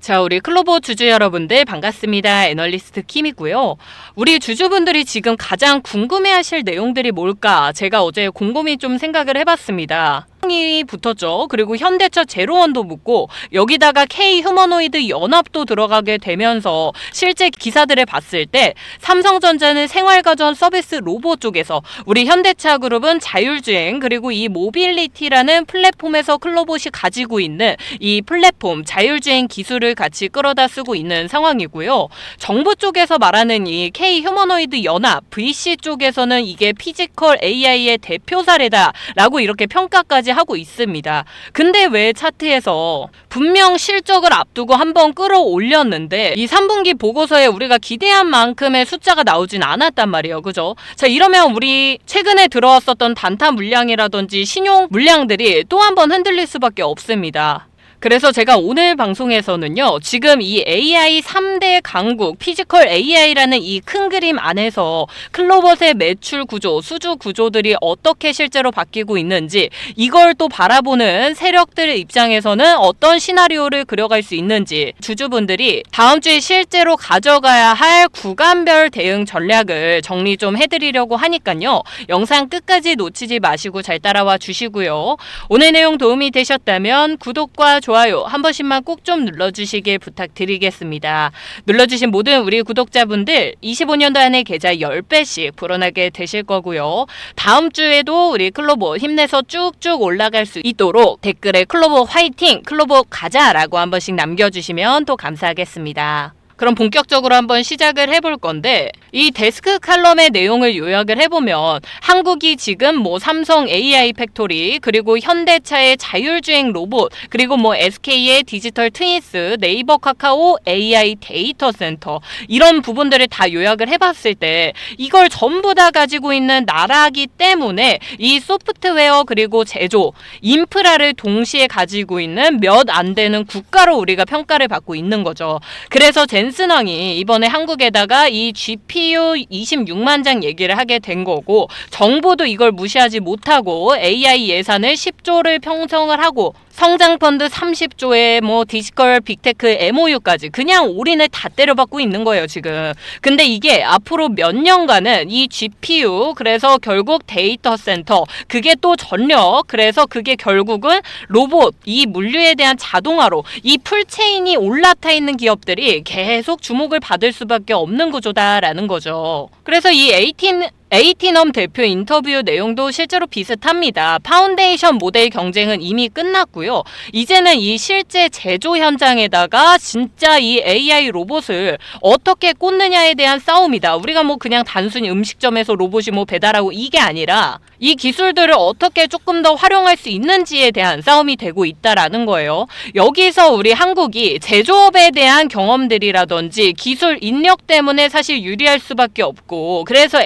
자, 우리 클로버 주주 여러분들 반갑습니다. 애널리스트 킴이고요. 우리 주주분들이 지금 가장 궁금해하실 내용들이 뭘까? 제가 어제 곰곰이 좀 생각을 해봤습니다. 이 붙었죠. 그리고 현대차 제로원도 붙고 여기다가 K 휴머노이드 연합도 들어가게 되면서 실제 기사들을 봤을 때 삼성전자는 생활가전 서비스 로봇 쪽에서 우리 현대차 그룹은 자율주행 그리고 이 모빌리티라는 플랫폼에서 클로봇이 가지고 있는 이 플랫폼 자율주행 기술을 같이 끌어다 쓰고 있는 상황이고요. 정부 쪽에서 말하는 이 K 휴머노이드 연합 VC 쪽에서는 이게 피지컬 AI의 대표 사례다라고 이렇게 평가까지 하고 있습니다. 근데 왜 차트에서 분명 실적을 앞두고 한번 끌어올렸는데 이 3분기 보고서에 우리가 기대한 만큼의 숫자가 나오진 않았단 말이에요. 그죠? 자, 이러면 우리 최근에 들어왔었던 단타 물량이라든지 신용 물량들이 또 한번 흔들릴 수밖에 없습니다. 그래서 제가 오늘 방송에서는요, 지금 이 AI 3대 강국, 피지컬 AI라는 이 큰 그림 안에서 클로봇의 매출 구조, 수주 구조들이 어떻게 실제로 바뀌고 있는지, 이걸 또 바라보는 세력들의 입장에서는 어떤 시나리오를 그려갈 수 있는지, 주주분들이 다음 주에 실제로 가져가야 할 구간별 대응 전략을 정리 좀 해드리려고 하니까요, 영상 끝까지 놓치지 마시고 잘 따라와 주시고요. 오늘 내용 도움이 되셨다면 구독과 좋아요 한 번씩만 꼭 좀 눌러주시길 부탁드리겠습니다. 눌러주신 모든 우리 구독자분들 25년도 안에 계좌 10배씩 불어나게 되실 거고요. 다음 주에도 우리 클로봇 힘내서 쭉쭉 올라갈 수 있도록 댓글에 클로봇 화이팅! 클로봇 가자! 라고 한 번씩 남겨주시면 또 감사하겠습니다. 그럼 본격적으로 한번 시작을 해볼 건데, 이 데스크 칼럼의 내용을 요약을 해보면 한국이 지금 뭐 삼성 AI 팩토리, 그리고 현대차의 자율주행 로봇, 그리고 뭐 SK의 디지털 트윈스, 네이버 카카오 AI 데이터 센터, 이런 부분들을 다 요약을 해봤을 때 이걸 전부 다 가지고 있는 나라기 때문에 이 소프트웨어 그리고 제조, 인프라를 동시에 가지고 있는 몇 안 되는 국가로 우리가 평가를 받고 있는 거죠. 그래서 젠슨왕이 이번에 한국에다가 이 GPU 26만 장 얘기를 하게 된 거고, 정부도 이걸 무시하지 못하고 AI 예산을 10조를 편성을 하고 성장펀드 30조에 뭐 디지털 빅테크 MOU까지 그냥 올인을 다 때려박고 있는 거예요, 지금. 근데 이게 앞으로 몇 년간은 이 GPU, 그래서 결국 데이터 센터, 그게 또 전력, 그래서 그게 결국은 로봇, 이 물류에 대한 자동화로 이 풀체인이 올라타 있는 기업들이 계속 주목을 받을 수밖에 없는 구조다라는 거죠. 그래서 이 에이티넘 대표 인터뷰 내용도 실제로 비슷합니다. 파운데이션 모델 경쟁은 이미 끝났고요. 이제는 이 실제 제조 현장에다가 진짜 이 AI 로봇을 어떻게 꽂느냐에 대한 싸움이다. 우리가 뭐 그냥 단순히 음식점에서 로봇이 뭐 배달하고 이게 아니라 이 기술들을 어떻게 조금 더 활용할 수 있는지에 대한 싸움이 되고 있다라는 거예요. 여기서 우리 한국이 제조업에 대한 경험들이라든지 기술 인력 때문에 사실 유리할 수밖에 없고, 그래서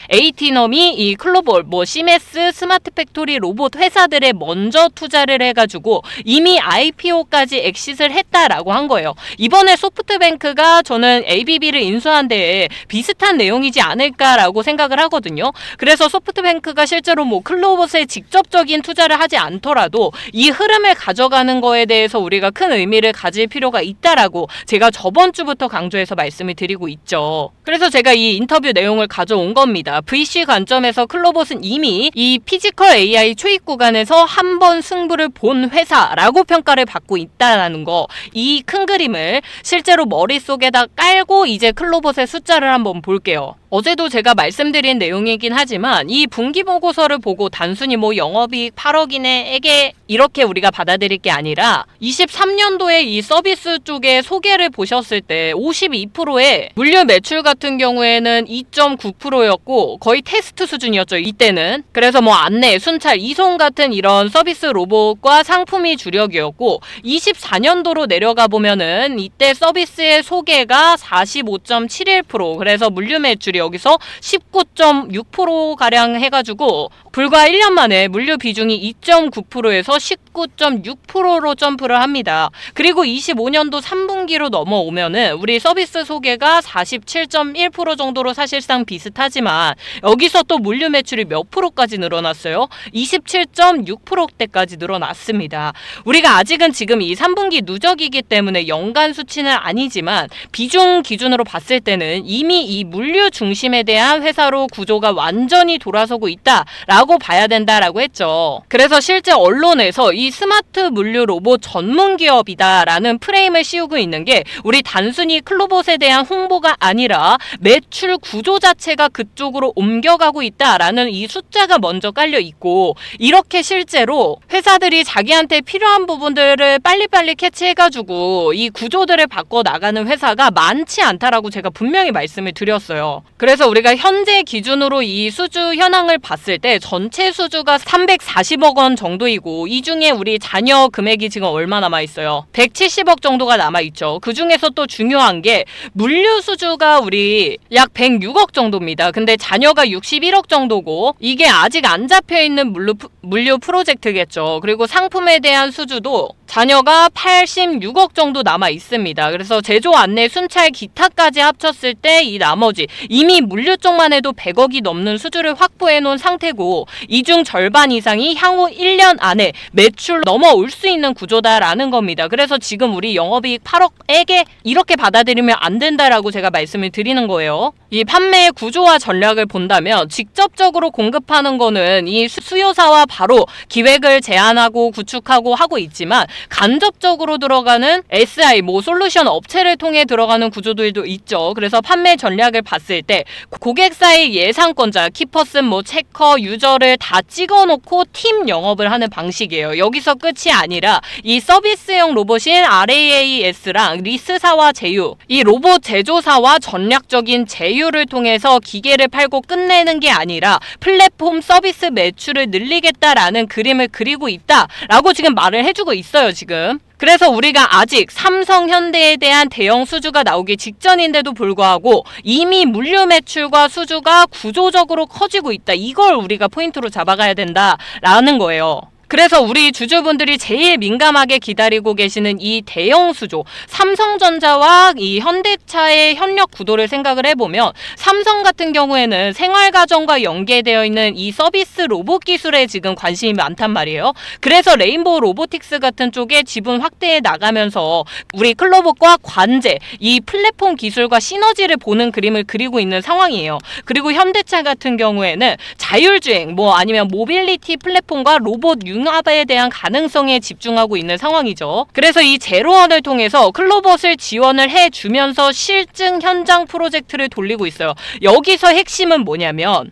에이티넘이 이 클로봇, 뭐 시메스, 스마트 팩토리 로봇 회사들에 먼저 투자를 해가지고 이미 IPO까지 엑싯을 했다라고 한 거예요. 이번에 소프트뱅크가 저는 ABB를 인수한 데에 비슷한 내용이지 않을까라고 생각을 하거든요. 그래서 소프트뱅크가 실제로 뭐 클로봇에 직접적인 투자를 하지 않더라도 이 흐름을 가져가는 거에 대해서 우리가 큰 의미를 가질 필요가 있다라고 제가 저번 주부터 강조해서 말씀을 드리고 있죠. 그래서 제가 이 인터뷰 내용을 가져온 겁니다. VC 관점에서 클로봇은 이미 이 피지컬 AI 초입 구간에서 한 번 승부를 본 회사라고 평가를 받고 있다는 거, 이 큰 그림을 실제로 머릿속에다 깔고 이제 클로봇의 숫자를 한번 볼게요. 어제도 제가 말씀드린 내용이긴 하지만 이 분기 보고서를 보고 단순히 뭐 영업이익 8억 이내에게 이렇게 우리가 받아들일 게 아니라 23년도에 이 서비스 쪽에 소개를 보셨을 때 52%의 물류 매출 같은 경우에는 2.9%였고 거의 테스트 수준이었죠, 이때는. 그래서 뭐 안내, 순찰, 이송 같은 이런 서비스 로봇과 상품이 주력이었고, 24년도로 내려가 보면은 이때 서비스의 소개가 45.71%, 그래서 물류 매출이 여기서 19.6%가량 해가지고 불과 1년 만에 물류 비중이 2.9%에서 19.6%로 점프를 합니다. 그리고 25년도 3분기로 넘어오면은 우리 서비스 소개가 47.1% 정도로 사실상 비슷하지만 여기서 또 물류 매출이 몇 프로까지 늘어났어요? 27.6%대까지 늘어났습니다. 우리가 아직은 지금 이 3분기 누적이기 때문에 연간 수치는 아니지만 비중 기준으로 봤을 때는 이미 이 물류 중심에 대한 회사로 구조가 완전히 돌아서고 있다라고 봐야 된다라고 했죠. 그래서 실제 언론에서 이 스마트 물류 로봇 전문 기업이다라는 프레임을 씌우고 있는 게 우리 단순히 클로봇에 대한 홍보가 아니라 매출 구조 자체가 그쪽으로 옮겨가고 있다라는 이 숫자가 먼저 깔려 있고, 이렇게 실제로 회사들이 자기한테 필요한 부분들을 빨리빨리 캐치해가지고 이 구조들을 바꿔 나가는 회사가 많지 않다라고 제가 분명히 말씀을 드렸어요. 그래서 우리가 현재 기준으로 이 수주 현황을 봤을 때 전체 수주가 340억 원 정도이고, 이 중에 우리 잔여 금액이 지금 얼마 남아있어요? 170억 정도가 남아있죠. 그 중에서 또 중요한 게 물류 수주가 우리 약 106억 정도입니다. 근데 잔여가 61억 정도고, 이게 아직 안 잡혀있는 물류 프로젝트겠죠. 그리고 상품에 대한 수주도 잔여가 86억 정도 남아 있습니다. 그래서 제조, 안내, 순찰, 기타까지 합쳤을 때 이 나머지 이미 물류 쪽만 해도 100억이 넘는 수주를 확보해 놓은 상태고, 이 중 절반 이상이 향후 1년 안에 매출 넘어올 수 있는 구조다라는 겁니다. 그래서 지금 우리 영업이익 8억에게 이렇게 받아들이면 안 된다라고 제가 말씀을 드리는 거예요. 이 판매의 구조와 전략을 본다면 직접적으로 공급하는 거는 이 수요사와 바로 기획을 제안하고 구축하고 하고 있지만, 간접적으로 들어가는 SI, 솔루션 업체를 통해 들어가는 구조들도 있죠. 그래서 판매 전략을 봤을 때 고객사의 예상권자, 키퍼슨, 체커, 유저를 다 찍어놓고 팀 영업을 하는 방식이에요. 여기서 끝이 아니라 이 서비스형 로봇인 RAAS랑 리스사와 제휴, 이 로봇 제조사와 전략적인 제휴를 통해서 기계를 팔고 끝내는 게 아니라 플랫폼 서비스 매출을 늘리겠다라는 그림을 그리고 있다라고 지금 말을 해주고 있어요, 지금. 그래서 우리가 아직 삼성, 현대에 대한 대형 수주가 나오기 직전인데도 불구하고 이미 물류 매출과 수주가 구조적으로 커지고 있다. 이걸 우리가 포인트로 잡아가야 된다라는 거예요. 그래서 우리 주주분들이 제일 민감하게 기다리고 계시는 이 대형 수조, 삼성전자와 이 현대차의 협력 구도를 생각을 해보면, 삼성 같은 경우에는 생활가정과 연계되어 있는 이 서비스 로봇 기술에 지금 관심이 많단 말이에요. 그래서 레인보우 로보틱스 같은 쪽에 지분 확대해 나가면서 우리 클로봇과 관제, 이 플랫폼 기술과 시너지를 보는 그림을 그리고 있는 상황이에요. 그리고 현대차 같은 경우에는 자율주행, 아니면 모빌리티 플랫폼과 로봇 융합에 대한 가능성에 집중하고 있는 상황이죠. 그래서 이 제로원을 통해서 클로봇을 지원을 해주면서 실증 현장 프로젝트를 돌리고 있어요. 여기서 핵심은 뭐냐면,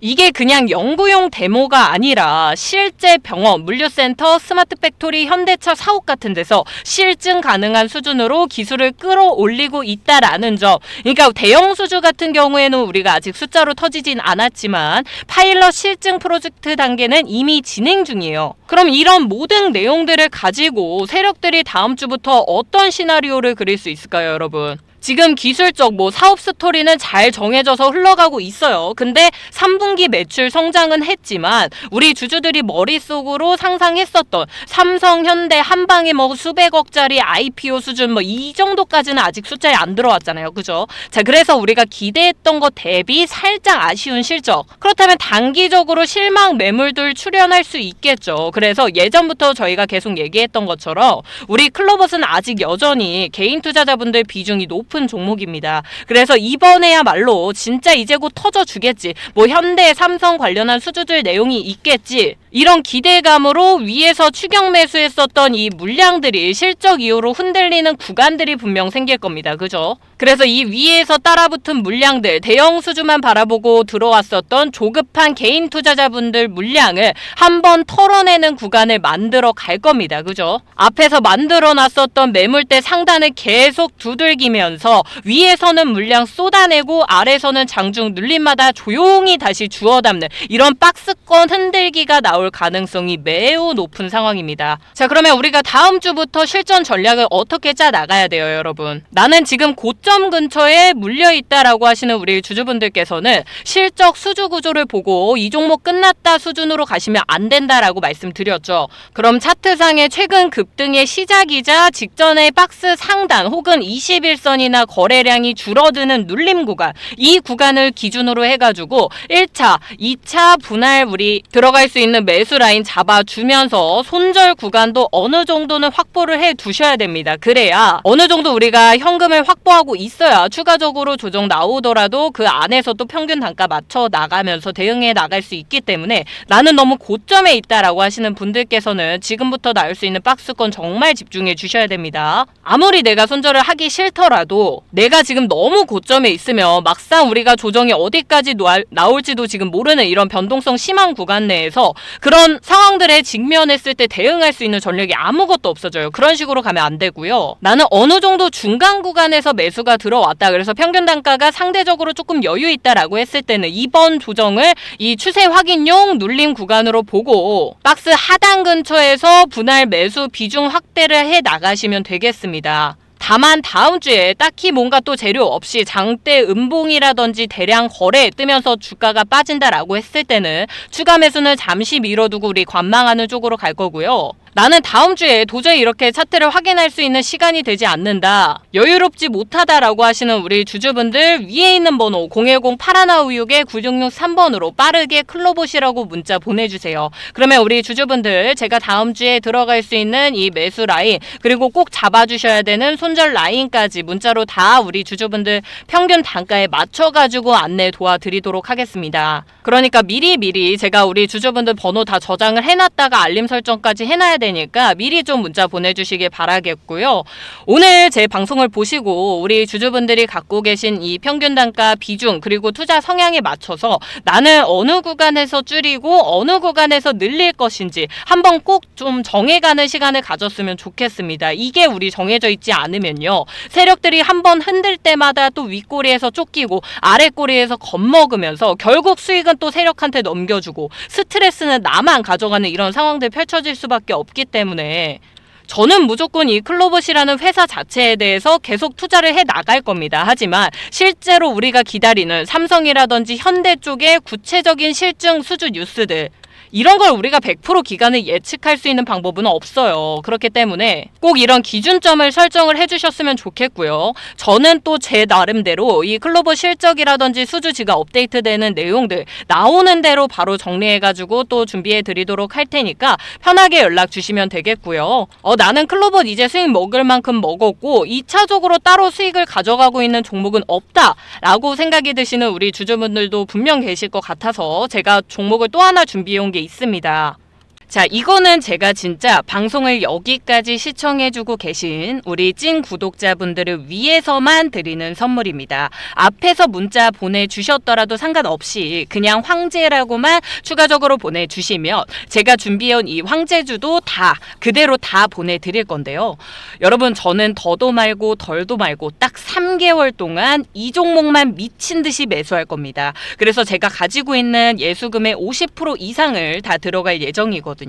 이게 그냥 연구용 데모가 아니라 실제 병원, 물류센터, 스마트 팩토리, 현대차 사옥 같은 데서 실증 가능한 수준으로 기술을 끌어올리고 있다라는 점. 그러니까 대형 수주 같은 경우에는 우리가 아직 숫자로 터지진 않았지만 파일럿 실증 프로젝트 단계는 이미 진행 중이에요. 그럼 이런 모든 내용들을 가지고 세력들이 다음 주부터 어떤 시나리오를 그릴 수 있을까요, 여러분? 지금 기술적 사업 스토리는 잘 정해져서 흘러가고 있어요. 근데 3분기 매출 성장은 했지만 우리 주주들이 머릿속으로 상상했었던 삼성, 현대, 한방에 수백억짜리 IPO 수준 이 정도까지는 아직 숫자에 안 들어왔잖아요. 그죠? 자, 그래서 우리가 기대했던 것 대비 살짝 아쉬운 실적. 그렇다면 단기적으로 실망 매물들 출현할 수 있겠죠. 그래서 예전부터 저희가 계속 얘기했던 것처럼 우리 클로봇은 아직 여전히 개인 투자자분들 비중이 높은 종목입니다. 그래서 이번에야말로 진짜 이제 곧 터져주겠지. 현대, 삼성 관련한 수주들 내용이 있겠지. 이런 기대감으로 위에서 추격 매수했었던 이 물량들이 실적 이후로 흔들리는 구간들이 분명 생길 겁니다. 그죠? 그래서 이 위에서 따라붙은 물량들, 대형 수주만 바라보고 들어왔었던 조급한 개인 투자자분들 물량을 한번 털어내는 구간을 만들어 갈 겁니다. 그죠? 앞에서 만들어 놨었던 매물대 상단을 계속 두들기면서 위에서는 물량 쏟아내고 아래서는 장중 눌림마다 조용히 다시 주워 담는 이런 박스권 흔들기가 나올 가능성이 매우 높은 상황입니다. 자, 그러면 우리가 다음 주부터 실전 전략을 어떻게 짜 나가야 돼요, 여러분? 나는 지금 고점 고점 근처에 물려있다라고 하시는 우리 주주분들께서는 실적 수주 구조를 보고 이 종목 끝났다 수준으로 가시면 안 된다라고 말씀드렸죠. 그럼 차트상의 최근 급등의 시작이자 직전의 박스 상단 혹은 21선이나 거래량이 줄어드는 눌림 구간, 이 구간을 기준으로 해가지고 1차, 2차 분할 우리 들어갈 수 있는 매수 라인 잡아주면서 손절 구간도 어느 정도는 확보를 해 두셔야 됩니다. 그래야 어느 정도 우리가 현금을 확보하고 있어야 추가적으로 조정 나오더라도 그 안에서 또 평균 단가 맞춰 나가면서 대응해 나갈 수 있기 때문에 나는 너무 고점에 있다라고 하시는 분들께서는 지금부터 나올 수 있는 박스권 정말 집중해 주셔야 됩니다. 아무리 내가 손절을 하기 싫더라도 내가 지금 너무 고점에 있으면 막상 우리가 조정이 어디까지 나올지도 지금 모르는 이런 변동성 심한 구간 내에서 그런 상황들에 직면했을 때 대응할 수 있는 전력이 아무것도 없어져요. 그런 식으로 가면 안 되고요. 나는 어느 정도 중간 구간에서 매수가 들어왔다. 그래서 평균 단가가 상대적으로 조금 여유 있다라고 했을 때는 이번 조정을 이 추세 확인용 눌림 구간으로 보고 박스 하단 근처에서 분할 매수 비중 확대를 해 나가시면 되겠습니다. 다만 다음 주에 딱히 뭔가 또 재료 없이 장대 음봉이라든지 대량 거래 뜨면서 주가가 빠진다라고 했을 때는 추가 매수는 잠시 미뤄두고 우리 관망하는 쪽으로 갈 거고요. 나는 다음 주에 도저히 이렇게 차트를 확인할 수 있는 시간이 되지 않는다, 여유롭지 못하다라고 하시는 우리 주주분들 위에 있는 번호 010-8156-9663번으로 빠르게 클로봇이라고 문자 보내주세요. 그러면 우리 주주분들 제가 다음 주에 들어갈 수 있는 이 매수 라인 그리고 꼭 잡아주셔야 되는 손절 라인까지 문자로 다 우리 주주분들 평균 단가에 맞춰가지고 안내 도와드리도록 하겠습니다. 그러니까 미리 제가 우리 주주분들 번호 다 저장을 해놨다가 알림 설정까지 해놔야 되니까 미리 좀 문자 보내주시길 바라겠고요. 오늘 제 방송을 보시고 우리 주주분들이 갖고 계신 이 평균 단가 비중 그리고 투자 성향에 맞춰서 나는 어느 구간에서 줄이고 어느 구간에서 늘릴 것인지 한번 꼭 좀 정해가는 시간을 가졌으면 좋겠습니다. 이게 우리 정해져 있지 않으면요, 세력들이 한번 흔들 때마다 또 윗꼬리에서 쫓기고 아랫꼬리에서 겁먹으면서 결국 수익은 또 세력한테 넘겨주고 스트레스는 나만 가져가는 이런 상황들 펼쳐질 수밖에 없기 때문에 저는 무조건 이 클로봇이라는 회사 자체에 대해서 계속 투자를 해 나갈 겁니다. 하지만 실제로 우리가 기다리는 삼성이라든지 현대 쪽의 구체적인 실증 수주 뉴스들, 이런 걸 우리가 100% 기간을 예측할 수 있는 방법은 없어요. 그렇기 때문에 꼭 이런 기준점을 설정을 해주셨으면 좋겠고요. 저는 또 제 나름대로 이 클로봇 실적이라든지 수주지가 업데이트되는 내용들 나오는 대로 바로 정리해가지고 또 준비해 드리도록 할 테니까 편하게 연락 주시면 되겠고요. 나는 클로봇 이제 수익 먹을 만큼 먹었고 2차적으로 따로 수익을 가져가고 있는 종목은 없다 라고 생각이 드시는 우리 주주분들도 분명 계실 것 같아서 제가 종목을 또 하나 준비해 온 게 있습니다. 자, 이거는 제가 진짜 방송을 여기까지 시청해주고 계신 우리 찐 구독자분들을 위해서만 드리는 선물입니다. 앞에서 문자 보내주셨더라도 상관없이 그냥 황제라고만 추가적으로 보내주시면 제가 준비해온 이 황제주도 다 그대로 다 보내드릴 건데요. 여러분, 저는 더도 말고 덜도 말고 딱 3개월 동안 이 종목만 미친 듯이 매수할 겁니다. 그래서 제가 가지고 있는 예수금의 50% 이상을 다 들어갈 예정이거든요.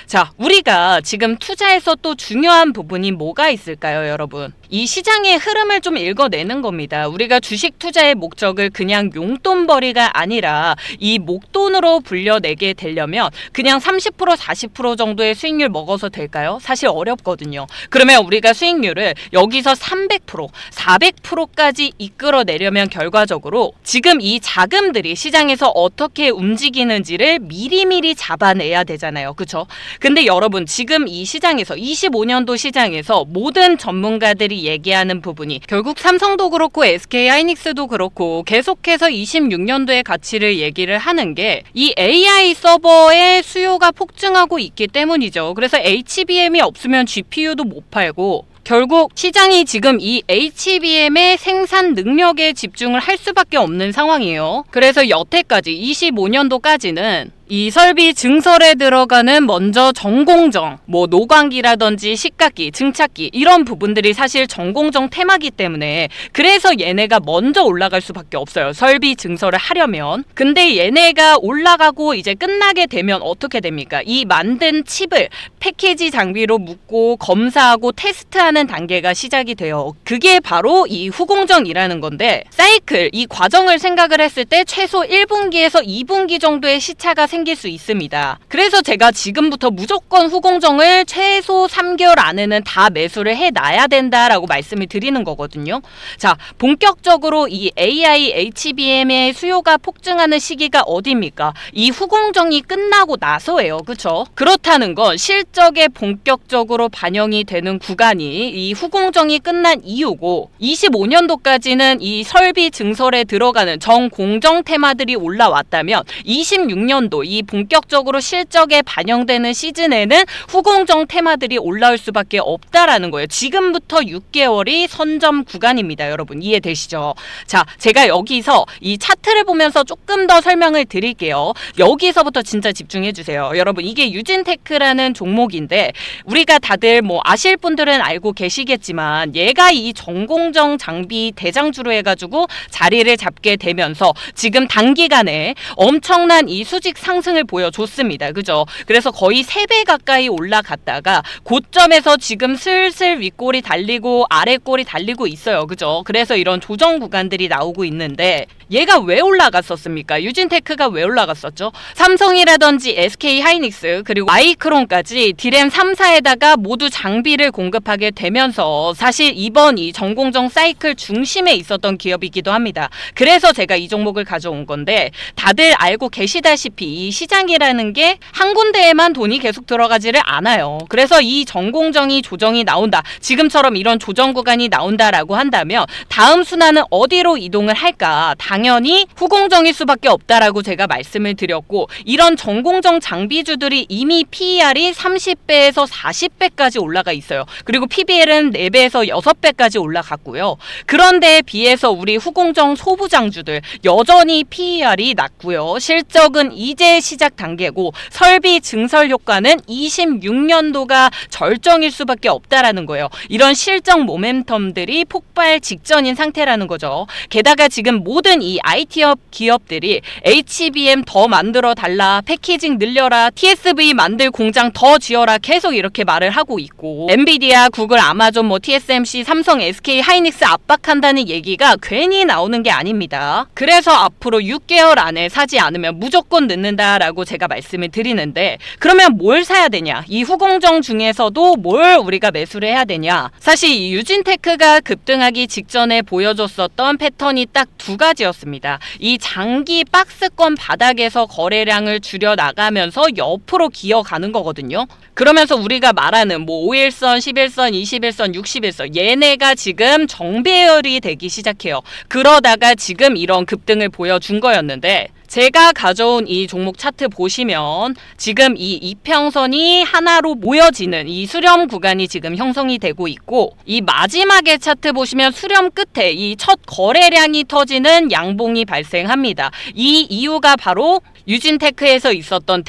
자, 우리가 지금 투자에서 또 중요한 부분이 뭐가 있을까요, 여러분? 이 시장의 흐름을 좀 읽어내는 겁니다. 우리가 주식 투자의 목적을 그냥 용돈벌이가 아니라 이 목돈으로 불려내게 되려면 그냥 30% 40% 정도의 수익률 먹어서 될까요? 사실 어렵거든요. 그러면 우리가 수익률을 여기서 300%, 400%까지 이끌어내려면 결과적으로 지금 이 자금들이 시장에서 어떻게 움직이는지를 미리미리 잡아내야 되잖아요. 그렇죠? 근데 여러분, 지금 이 시장에서 25년도 시장에서 모든 전문가들이 얘기하는 부분이 결국 삼성도 그렇고 SK하이닉스도 그렇고 계속해서 26년도의 가치를 얘기를 하는 게 이 AI 서버의 수요가 폭증하고 있기 때문이죠. 그래서 HBM이 없으면 GPU도 못 팔고 결국 시장이 지금 이 HBM의 생산 능력에 집중을 할 수밖에 없는 상황이에요. 그래서 여태까지 25년도까지는 이 설비 증설에 들어가는 먼저 전공정, 뭐 노광기라든지 식각기, 증착기 이런 부분들이 사실 전공정 테마기 때문에 그래서 얘네가 먼저 올라갈 수밖에 없어요. 설비 증설을 하려면. 근데 얘네가 올라가고 이제 끝나게 되면 어떻게 됩니까? 이 만든 칩을 패키지 장비로 묶고 검사하고 테스트하는 단계가 시작이 돼요. 그게 바로 이 후공정이라는 건데 사이클, 이 과정을 생각을 했을 때 최소 1분기에서 2분기 정도의 시차가 생길 수 있습니다. 그래서 제가 지금부터 무조건 후공정을 최소 3개월 안에는 다 매수를 해놔야 된다라고 말씀을 드리는 거거든요. 자, 본격적으로 이 AI, HBM의 수요가 폭증하는 시기가 어디입니까? 이 후공정이 끝나고 나서예요. 그쵸? 그렇다는 건 실적에 본격적으로 반영이 되는 구간이 이 후공정이 끝난 이후고 25년도까지는 이 설비 증설에 들어가는 정공정 테마들이 올라왔다면 26년도 이 본격적으로 실적에 반영되는 시즌에는 후공정 테마들이 올라올 수밖에 없다라는 거예요. 지금부터 6개월이 선점 구간입니다. 여러분 이해되시죠? 자, 제가 여기서 이 차트를 보면서 조금 더 설명을 드릴게요. 여기서부터 진짜 집중해 주세요. 여러분 이게 유진테크라는 종목인데 우리가 다들 뭐 아실 분들은 알고 계시겠지만 얘가 이 전공정 장비 대장주로 해가지고 자리를 잡게 되면서 지금 단기간에 엄청난 이 수직 상승을 보여줬습니다. 그죠? 그래서 거의 3배 가까이 올라갔다가 고점에서 지금 슬슬 윗골이 달리고 아랫골이 달리고 있어요. 그죠? 그래서 이런 조정 구간들이 나오고 있는데 얘가 왜 올라갔었습니까? 유진테크가 왜 올라갔었죠? 삼성이라든지 SK하이닉스 그리고 마이크론까지 디램 3사에다가 모두 장비를 공급하게 되면서 사실 이번 이 전공정 사이클 중심에 있었던 기업이기도 합니다. 그래서 제가 이 종목을 가져온 건데 다들 알고 계시다시피 이 시장이라는 게 한 군데에만 돈이 계속 들어가지를 않아요. 그래서 이 전공정이 조정이 나온다. 지금처럼 이런 조정 구간이 나온다라고 한다면 다음 순환은 어디로 이동을 할까? 당연히 후공정일 수밖에 없다라고 제가 말씀을 드렸고 이런 전공정 장비주들이 이미 PER이 30배에서 40배까지 올라가 있어요. 그리고 PBR은 4배에서 6배까지 올라갔고요. 그런데 비해서 우리 후공정 소부장주들 여전히 PER이 낮고요. 실적은 이제 시작 단계고 설비 증설 효과는 26년도가 절정일 수밖에 없다라는 거예요. 이런 실적 모멘텀들이 폭발 직전인 상태라는 거죠. 게다가 지금 모든 이 IT 기업들이 HBM 더 만들어 달라, 패키징 늘려라, TSV 만들 공장 더 지어라 계속 이렇게 말을 하고 있고 엔비디아, 구글, 아마존, 뭐 TSMC, 삼성, SK, 하이닉스 압박한다는 얘기가 괜히 나오는 게 아닙니다. 그래서 앞으로 6개월 안에 사지 않으면 무조건 늦는다라고 제가 말씀을 드리는데 그러면 뭘 사야 되냐? 이 후공정 중에서도 뭘 우리가 매수를 해야 되냐? 사실 이 유진테크가 급등하기 직전에 보여줬었던 패턴이 딱 2가지였습니다. 이 장기 박스권 바닥에서 거래량을 줄여나가면서 옆으로 기어가는 거거든요. 그러면서 우리가 말하는 뭐 5일선, 11선, 21선, 60일선 얘네가 지금 정배열이 되기 시작해요. 그러다가 지금 이런 급등을 보여준 거였는데 제가 가져온 이 종목 차트 보시면 지금 이 이평선이 하나로 모여지는 이 수렴 구간이 지금 형성이 되고 있고 이 마지막에 차트 보시면 수렴 끝에 이 첫 거래량이 터지는 양봉이 발생합니다. 이 이유가 바로 유진테크에서 있었던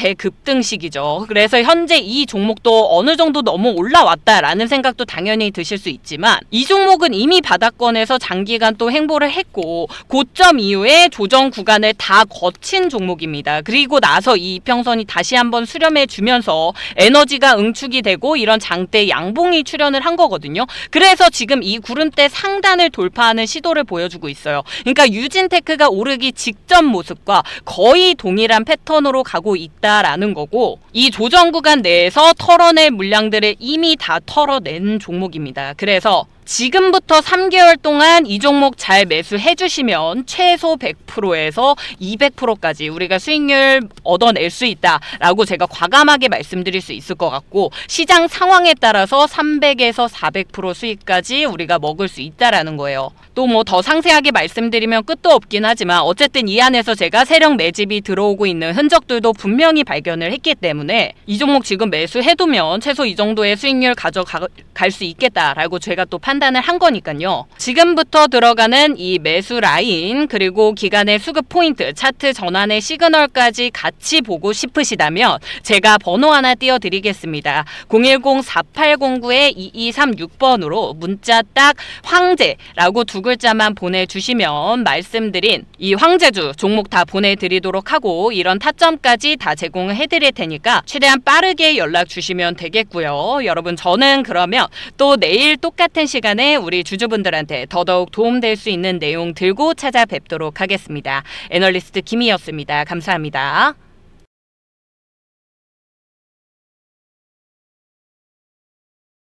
대급등식이죠. 그래서 현재 이 종목도 어느 정도 너무 올라왔다라는 생각도 당연히 드실 수 있지만 이 종목은 이미 바닥권에서 장기간 또 횡보를 했고 고점 이후에 조정 구간을 다 거친 종목입니다. 그리고 나서 이 이평선이 다시 한번 수렴해 주면서 에너지가 응축이 되고 이런 장대 양봉이 출현을 한 거거든요. 그래서 지금 이 구름대 상단을 돌파하는 시도를 보여주고 있어요. 그러니까 유진테크가 오르기 직전 모습과 거의 동일한 패턴으로 가고 있다라는 거고 이 조정 구간 내에서 털어낼 물량들을 이미 다 털어낸 종목입니다. 그래서 지금부터 3개월 동안 이 종목 잘 매수해 주시면 최소 100%에서 200%까지 우리가 수익률 얻어낼 수 있다라고 제가 과감하게 말씀드릴 수 있을 것 같고 시장 상황에 따라서 300에서 400% 수익까지 우리가 먹을 수 있다라는 거예요. 또 뭐 더 상세하게 말씀드리면 끝도 없긴 하지만 어쨌든 이 안에서 제가 세력 매집이 들어오고 있는 흔적들도 분명히 발견을 했기 때문에 이 종목 지금 매수해두면 최소 이 정도의 수익률 가져갈 수 있겠다라고 제가 또 판단을 판단을 한 거니까요. 지금부터 들어가는 이 매수 라인 그리고 기간의 수급 포인트, 차트 전환의 시그널까지 같이 보고 싶으시다면 제가 번호 하나 띄워드리겠습니다. 010-4809-2236번으로 문자 딱 황제라고 두 글자만 보내주시면 말씀드린 이 황제주 종목 다 보내드리도록 하고 이런 타점까지 다 제공을 해드릴 테니까 최대한 빠르게 연락 주시면 되겠고요. 여러분 저는 그러면 또 내일 똑같은 시간에 우리 주주분들한테 더더욱 도움될 수 있는 내용 들고 찾아뵙도록 하겠습니다. 애널리스트 김희였습니다. 감사합니다.